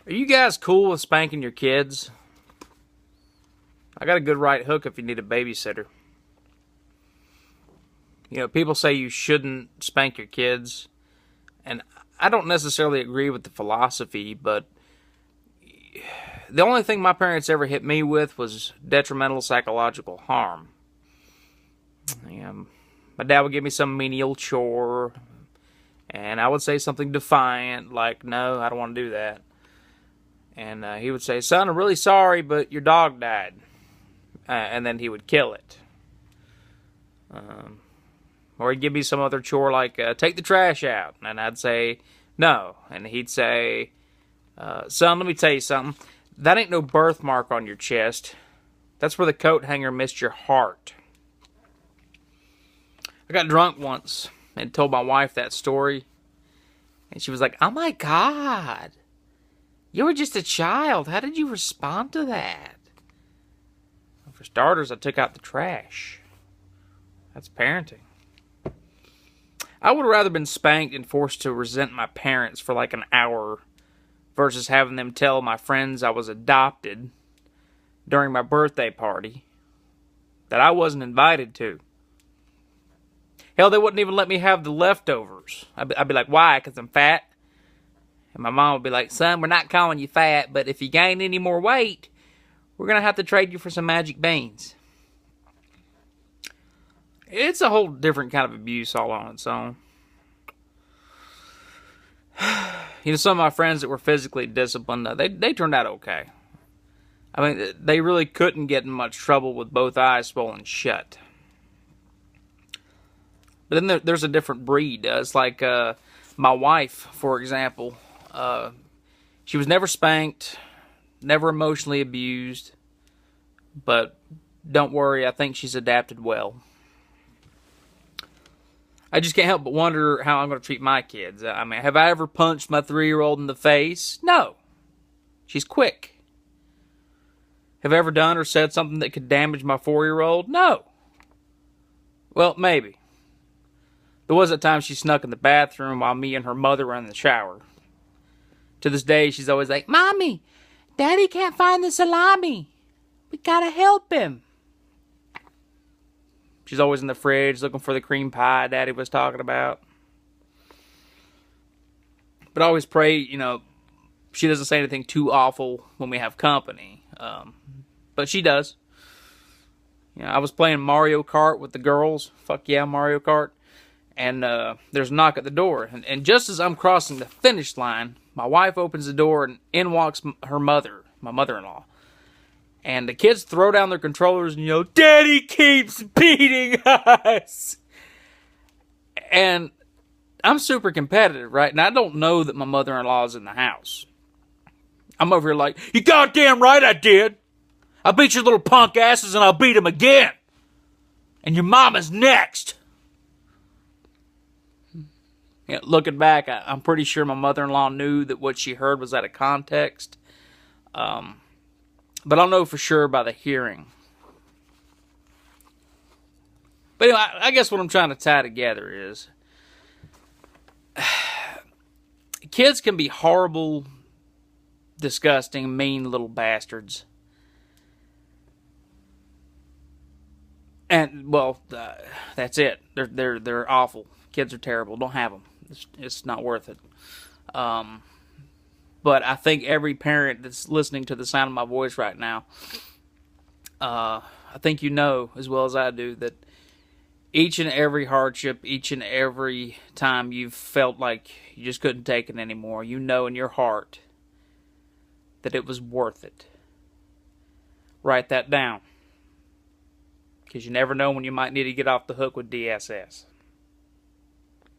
Are you guys cool with spanking your kids? I got a good right hook if you need a babysitter. You know, people say you shouldn't spank your kids, and I don't necessarily agree with the philosophy, but the only thing my parents ever hit me with was detrimental psychological harm. My dad would give me some menial chore, and I would say something defiant, like, no, I don't want to do that. And he would say, son, I'm really sorry, but your dog died. And then he would kill it. Or he'd give me some other chore like, take the trash out. And I'd say, no. And he'd say, son, let me tell you something. That ain't no birthmark on your chest. That's where the coat hanger missed your heart. I got drunk once and told my wife that story. And she was like, oh my God. You were just a child. How did you respond to that? Well, for starters, I took out the trash. That's parenting. I would have rather been spanked and forced to resent my parents for like an hour versus having them tell my friends I was adopted during my birthday party that I wasn't invited to. Hell, they wouldn't even let me have the leftovers. I'd be like, why? Because I'm fat? And my mom would be like, son, we're not calling you fat, but if you gain any more weight, we're going to have to trade you for some magic beans. It's a whole different kind of abuse all on its own. You know, some of my friends that were physically disciplined, they turned out okay. I mean, they really couldn't get in much trouble with both eyes swollen shut. But then there's a different breed. It's like my wife, for example. She was never spanked, never emotionally abused. But don't worry, I think she's adapted well. I just can't help but wonder how I'm going to treat my kids. I mean, have I ever punched my 3-year-old in the face? No. She's quick. Have I ever done or said something that could damage my 4-year-old? No. Well, maybe. There was a time she snuck in the bathroom while me and her mother were in the shower. To this day, she's always like, Mommy, Daddy can't find the salami. We gotta help him. She's always in the fridge looking for the cream pie Daddy was talking about. But I always pray, you know, she doesn't say anything too awful when we have company. But she does. You know, I was playing Mario Kart with the girls. Fuck yeah, Mario Kart. And there's a knock at the door. And just as I'm crossing the finish line, my wife opens the door and in walks her mother, my mother-in-law. And the kids throw down their controllers and yell, Daddy keeps beating us! And I'm super competitive, right? And I don't know that my mother-in-law is in the house. I'm over here like, you goddamn right I did! I beat your little punk asses and I'll beat them again! And your mama's next! You know, looking back, I'm pretty sure my mother-in-law knew that what she heard was out of context. But I'll know for sure by the hearing. But anyway, I guess what I'm trying to tie together is kids can be horrible, disgusting, mean little bastards. And, well, that's it. They're awful. Kids are terrible. Don't have them. It's not worth it. But I think every parent that's listening to the sound of my voice right now, I think you know as well as I do that each and every hardship, each and every time you've felt like you just couldn't take it anymore, you know in your heart that it was worth it. Write that down. Because you never know when you might need to get off the hook with DSS.